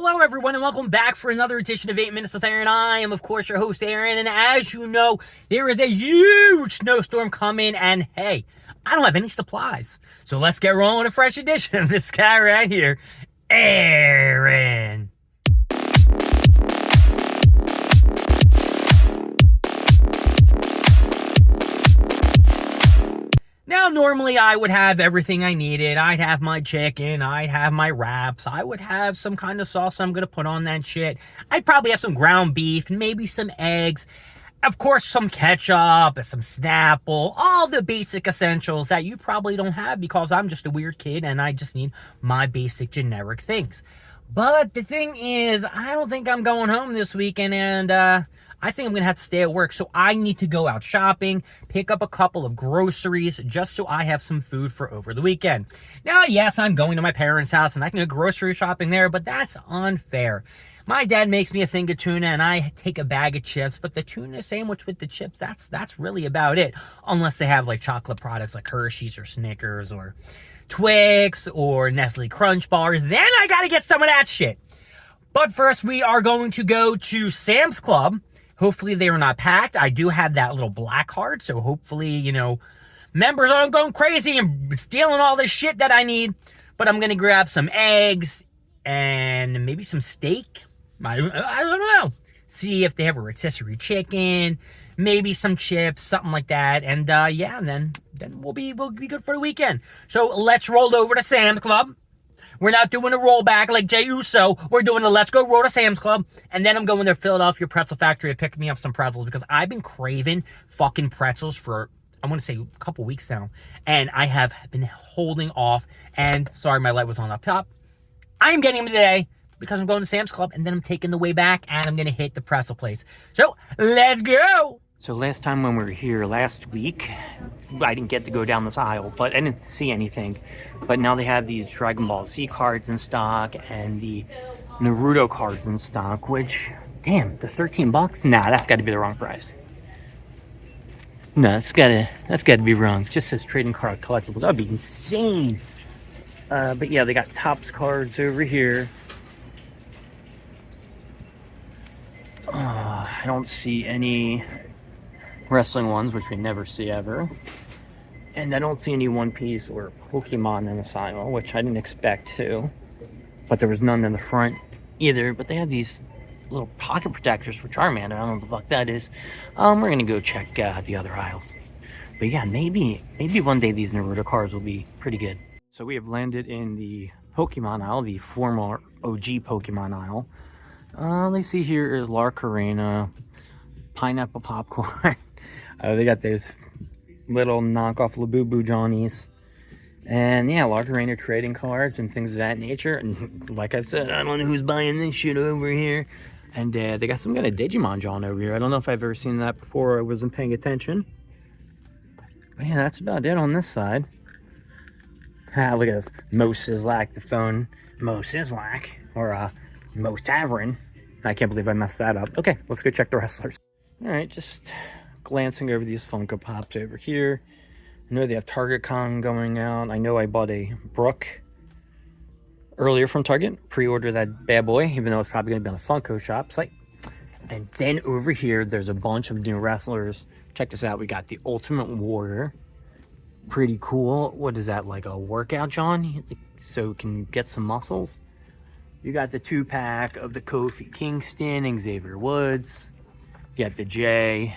Hello, everyone, and welcome back for another edition of 8 Minutes with Aaron. I am, of course, your host, Aaron, and as you know, there is a huge snowstorm coming, and hey, I don't have any supplies. So let's get rolling with a fresh edition of this guy right here, Aaron. Now, normally I would have everything I needed. I'd have my chicken, I'd have my wraps, I would have some kind of sauce I'm going to put on that shit. I'd probably have some ground beef, maybe some eggs, of course some ketchup, some Snapple, all the basic essentials that you probably don't have because I'm just a weird kid and I just need my basic generic things. But the thing is, I don't think I'm going home this weekend, and I think I'm going to have to stay at work, so I need to go out shopping, pick up a couple of groceries, just so I have some food for over the weekend. Now, yes, I'm going to my parents' house, and I can go grocery shopping there, but that's unfair. My dad makes me a thing of tuna, and I take a bag of chips, but the tuna sandwich with the chips, that's really about it, unless they have, like, chocolate products like Hershey's or Snickers or Twix or Nestle Crunch bars. Then I got to get some of that shit. But first, we are going to go to Sam's Club. Hopefully they are not packed. I do have that little black card, so hopefully, members aren't going crazy and stealing all this shit that I need. But I'm going to grab some eggs and maybe some steak. I don't know. See if they have a rotisserie chicken, maybe some chips, something like that. And then we'll be good for the weekend. So let's roll over to Sam's Club. We're not doing a rollback like Jey Uso. We're doing a let's go roll to Sam's Club. And then I'm going to Philadelphia Pretzel Factory to pick me up some pretzels because I've been craving fucking pretzels for, I want to say, a couple weeks now. And I have been holding off. And sorry, my light was on up top. I am getting them today because I'm going to Sam's Club. And then I'm taking the way back and I'm going to hit the pretzel place. So let's go. So last time when we were here last week, I didn't get to go down this aisle, but I didn't see anything. But now they have these Dragon Ball Z cards in stock and the Naruto cards in stock, which, damn, the $13? Nah, that's got to be the wrong price. No, that's got to be wrong. It just says trading card collectibles. That'd be insane. But yeah, they got Topps cards over here. I don't see any wrestling ones, which we never see ever. And I don't see any One Piece or Pokemon in this aisle, which I didn't expect to. But there was none in the front either. But they have these little pocket protectors for Charmander. I don't know what the fuck that is. We're going to go check the other aisles. But yeah, maybe one day these Naruto cards will be pretty good. So we have landed in the Pokemon aisle, the former OG Pokemon aisle. Let's see, here is Larcarena, Pineapple Popcorn. They got those little knockoff Labubu Johnnies. And yeah, Larcarena trading cards and things of that nature. And like I said, I don't know who's buying this shit over here. And they got some kind of Digimon John over here. I don't know if I've ever seen that before. I wasn't paying attention. But yeah, that's about it on this side. Look at this. Mo Sislak, the phone. Mo Sislak. Or Mo Tavern. I can't believe I messed that up. Okay, let's go check the wrestlers. Alright, just glancing over these Funko Pops over here. I know they have Target Con going out. I know I bought a Brooke earlier from Target. Pre-order that bad boy, even though it's probably going to be on the Funko Shop site. And then over here, there's a bunch of new wrestlers. Check this out. We got the Ultimate Warrior. Pretty cool. What is that, like a workout, John? So you can get some muscles. You got the 2-pack of the Kofi Kingston and Xavier Woods. You got the Jay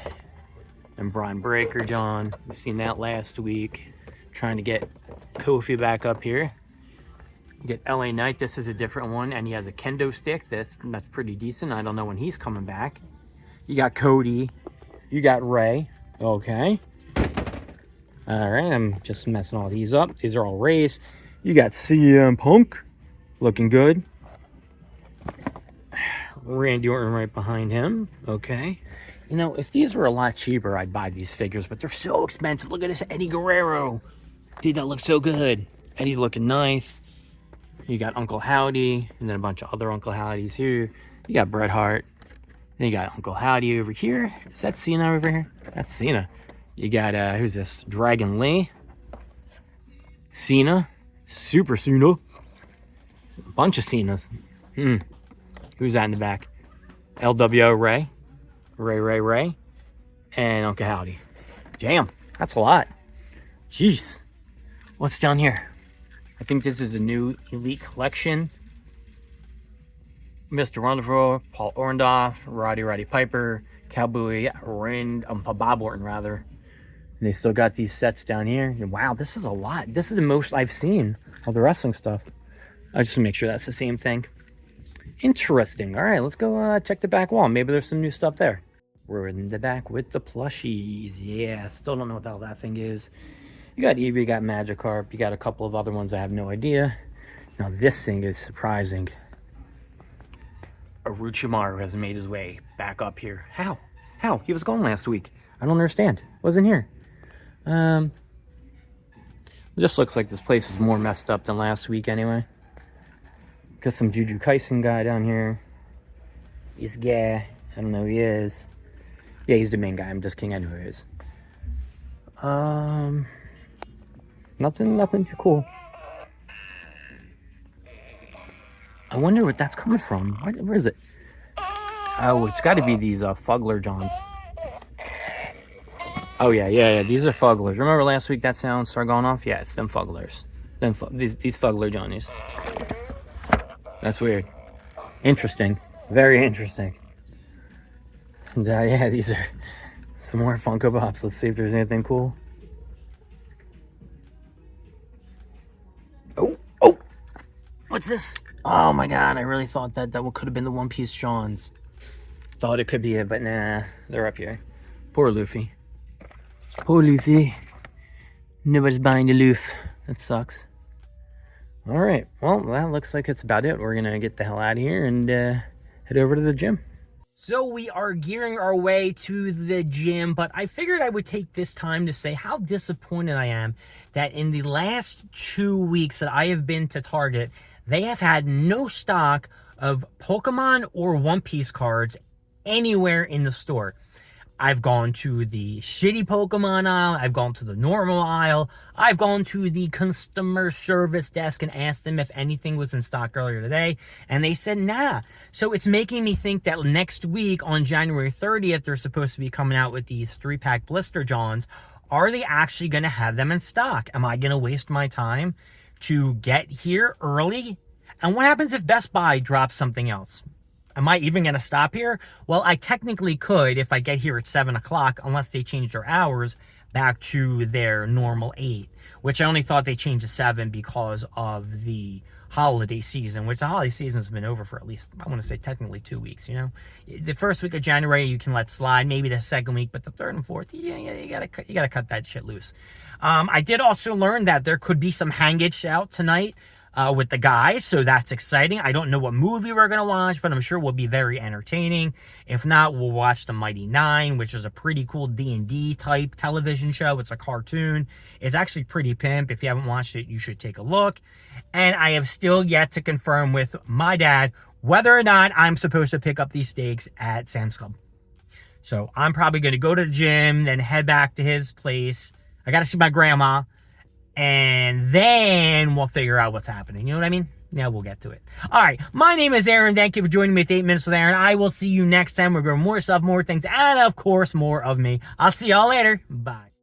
and Brian Breaker, John. We've seen that last week. Trying to get Kofi back up here. You get LA Knight. This is a different one. And he has a kendo stick. That's pretty decent. I don't know when he's coming back. You got Cody. You got Ray. Okay. Alright, I'm just messing all these up. These are all Rays. You got CM Punk. Looking good. Randy Orton right behind him. Okay. You know, if these were a lot cheaper, I'd buy these figures, but they're so expensive. Look at this Eddie Guerrero. Dude, that looks so good. Eddie's looking nice. You got Uncle Howdy, and then a bunch of other Uncle Howdys here. You got Bret Hart. Then you got Uncle Howdy over here. Is that Cena over here? That's Cena. You got, who's this? Dragon Lee. Cena. Super Cena. A bunch of Cenas. Who's that in the back? LWO Ray. Ray. And Uncle Howdy. Damn, that's a lot. Jeez. What's down here? I think this is a new Elite Collection. Mr. Wonderful, Paul Orndorff, Roddy Piper, Cowboy Bob Orton, rather. And they still got these sets down here. And wow, this is a lot. This is the most I've seen of the wrestling stuff. I just want to make sure that's the same thing. Interesting. All right, let's go check the back wall. Maybe there's some new stuff there. We're in the back with the plushies. Yeah, still don't know what the hell that thing is. You got Eevee, you got Magikarp, you got a couple of other ones I have no idea. Now this thing is surprising. Orochimaru has made his way back up here. How? He was gone last week. I don't understand. Wasn't here. It just looks like this place is more messed up than last week anyway. Got some Jujutsu Kaisen guy down here. This guy, I don't know who he is. Yeah, he's the main guy. I'm just kidding. I know who he is. Nothing too cool. I wonder what that's coming from. Where is it? Oh, it's got to be these Fugler Johns. Oh yeah. These are Fuglers. Remember last week that sound started going off? Yeah, it's them Fuglers. These Fugler Johnnies. That's weird. Interesting. Very interesting. And, yeah, these are some more Funko Pops. Let's see if there's anything cool. Oh! What's this? Oh my god, I really thought that could have been the One Piece Johns. Thought it could be it, but nah, they're up here. Poor Luffy. Nobody's buying the Luffy. That sucks. Alright, well, that looks like it's about it. We're gonna get the hell out of here and head over to the gym. So we are gearing our way to the gym, but I figured I would take this time to say how disappointed I am that in the last 2 weeks that I have been to Target, they have had no stock of Pokemon or One Piece cards anywhere in the store. I've gone to the shitty Pokemon aisle, I've gone to the normal aisle, I've gone to the customer service desk and asked them if anything was in stock earlier today, and they said nah. So it's making me think that next week on January 30th, they're supposed to be coming out with these 3-pack Blister Johns. Are they actually going to have them in stock? Am I going to waste my time to get here early? And what happens if Best Buy drops something else? Am I even going to stop here? Well, I technically could if I get here at 7 o'clock, unless they change their hours back to their normal 8, which I only thought they changed to 7 because of the holiday season, which the holiday season has been over for at least, I want to say technically 2 weeks, you know? The first week of January, you can let slide, maybe the second week, but the third and fourth, yeah, you gotta cut that shit loose. I did also learn that there could be some hangage out tonight with the guys, so that's exciting. I don't know what movie we're going to watch, but I'm sure we'll be very entertaining. If not, we'll watch The Mighty Nine, which is a pretty cool D&D type television show. It's a cartoon. It's actually pretty pimp. If you haven't watched it, you should take a look. And I have still yet to confirm with my dad whether or not I'm supposed to pick up these steaks at Sam's Club. So I'm probably going to go to the gym, then head back to his place. I got to see my grandma. And then we'll figure out what's happening. You know what I mean? Yeah, we'll get to it. All right. My name is Aaron. Thank you for joining me at 8 Minutes with Aaron. I will see you next time. We're going to more stuff, more things, and of course, more of me. I'll see y'all later. Bye.